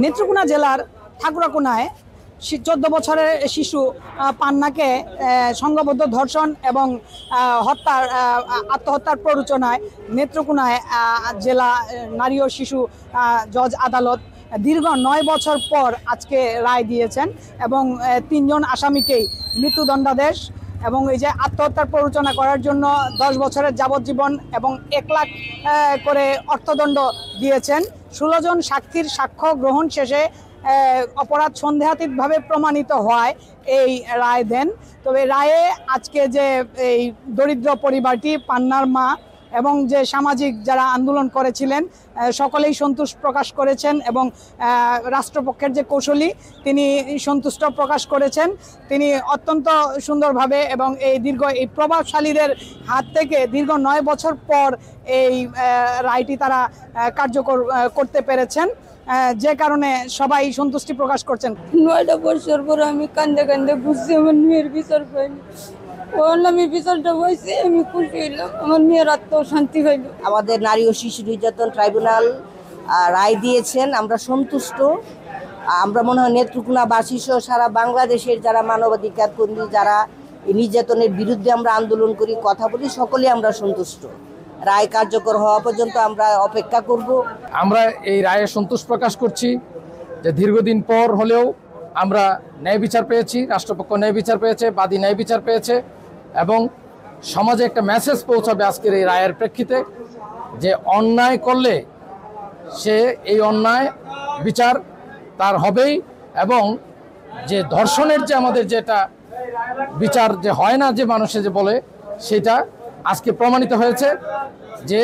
নেত্রকোনা জেলার ঠাকুরাকোনায় 14 বছরের শিশু পান্নাকে সংঘবদ্ধ ধর্ষণ এবং আত্মহত্যার প্ররোচনায় নেত্রকোনায় জেলা নারী ও শিশু জজ আদালত দীর্ঘ 9 বছর পর আজকে রায় দিয়েছেন এবং 3 জন আসামিকেই মৃত্যুদণ্ডাদেশ এবং এই যে আত্মহত্যার প্ররোচনা করার জন্য 10 বছরের যাবজ্জীবন এবং 1 লাখ করে অর্থদণ্ড দিয়েছেন। 16 জন সাক্ষীর সাক্ষ্য গ্রহণ শেষে অপরাধ সন্দেহাতীতভাবে প্রমাণিত হয় এই রায় দেন। তবে রায়ে আজকে যে এই দরিদ্র পরিবারটি, পান্নার মা এবং যে সামাজিক যারা আন্দোলন করেছিলেন সকলেই সন্তোষ প্রকাশ করেছেন এবং রাষ্ট্রপক্ষের যে কৌশলী তিনি সন্তুষ্ট প্রকাশ করেছেন। তিনি অত্যন্ত সুন্দরভাবে এবং এই প্রভাবশালীদের হাত থেকে দীর্ঘ 9 বছর পর এই রায়টি তারা কার্যকর করতে পেরেছেন, যে কারণে সবাই সন্তুষ্টি প্রকাশ করছেন। 9টা বছর পর আমি কান্দে কান্দে বুঝছি আমার মেয়ের বিচার পাইনি। আমি বিচারটা হয়েছে, আমি খুশি হইলাম, আমার মেয়ের আত্মশান্তি হইল। আমাদের নারী ও শিশু নির্যাতন ট্রাইব্যুনাল রায় দিয়েছেন, আমরা সন্তুষ্ট। আমরা মনে হয় নেত্রকোনাবাসী সহ সারা বাংলাদেশের যারা মানবাধিকার কর্মী, যারা এই নির্যাতনের বিরুদ্ধে আমরা আন্দোলন করি, কথা বলি, সকলেই আমরা সন্তুষ্ট। রায় কার্যকর হওয়া পর্যন্ত আমরা অপেক্ষা করব। আমরা এই রায়ে সন্তোষ প্রকাশ করছি যে দীর্ঘদিন পর হলেও আমরা ন্যায় বিচার পেয়েছি, রাষ্ট্রপক্ষ ন্যায় বিচার পেয়েছে, বাদী ন্যায় বিচার পেয়েছে এবং সমাজে একটা মেসেজ পৌঁছাবে আজকের এই রায়ের প্রেক্ষিতে যে অন্যায় করলে সে এই অন্যায় বিচার তার হবেই এবং যে ধর্ষণের যে আমাদের যেটা বিচার যে হয় না, যে মানুষে যে বলে, সেটা আজকে প্রমাণিত হয়েছে যে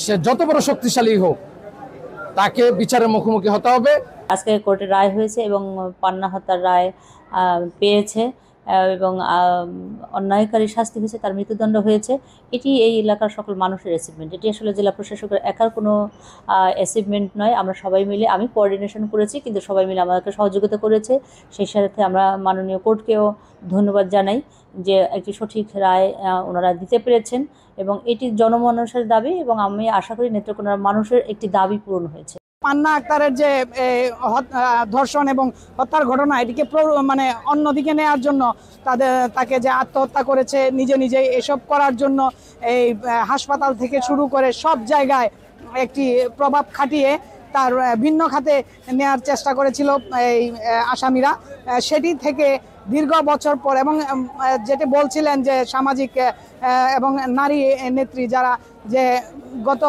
সে যত বড় শক্তিশালী হোক তাকে বিচারের মুখোমুখি হতে হবে। আজকে কোর্টে রায় হয়েছে এবং পান্না হত্যার রায় পেয়েছে এবং অন্যায়কারী শাস্তি হয়েছে, তার মৃত্যুদণ্ড হয়েছে। এটি এই এলাকার সকল মানুষের অ্যাচিভমেন্ট, এটি আসলে জেলা প্রশাসকের একার কোনো অ্যাচিভমেন্ট নয়। আমরা সবাই মিলে, আমি কোঅর্ডিনেশন করেছি কিন্তু সবাই মিলে আমাদেরকে সহযোগিতা করেছে। সেই সাথে আমরা মাননীয় কোর্টকেও ধন্যবাদ জানাই যে একটি সঠিক রায় ওনারা দিতে পেরেছেন এবং এটি জনমানুষের দাবি এবং আমি আশা করি নেত্রকোনার মানুষের একটি দাবি পূরণ হয়েছে। পান্না আক্তারের যে ধর্ষণ এবং হত্যার ঘটনা, এটিকে মানে অন্যদিকে নেওয়ার জন্য তাকে যে আত্মহত্যা করেছে নিজেই, এসব করার জন্য এই হাসপাতাল থেকে শুরু করে সব জায়গায় একটি প্রভাব খাটিয়ে তার ভিন্ন খাতে নেওয়ার চেষ্টা করেছিল এই আসামিরা। সেটি থেকে দীর্ঘ বছর পর এবং যেটি বলছিলেন যে সামাজিক এবং নারী নেত্রী যারা, যে গত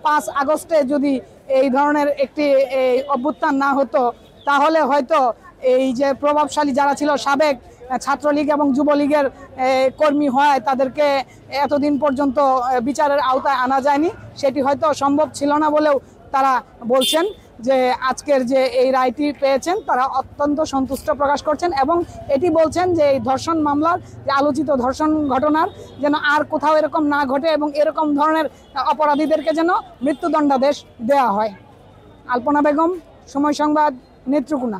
5 আগস্টে যদি এই ধরনের একটি অভ্যুত্থান না হতো তাহলে হয়তো এই যে প্রভাবশালী যারা ছিল, সাবেক ছাত্রলীগ এবং যুবলীগের কর্মী হয়, তাদেরকে এতদিন পর্যন্ত বিচারের আওতায় আনা যায়নি। সেটি হয়তো সম্ভব ছিল না বলেও তারা বলছেন যে আজকের যে এই রায়টি পেয়েছেন তারা অত্যন্ত সন্তুষ্ট প্রকাশ করছেন এবং এটি বলছেন যে এই ধর্ষণ মামলার, যে আলোচিত ধর্ষণ ঘটনার যেন আর কোথাও এরকম না ঘটে এবং এরকম ধরনের অপরাধীদেরকে যেন মৃত্যুদণ্ডাদেশ দেওয়া হয়। আলপনা বেগম, সময় সংবাদ, নেত্রকোনা।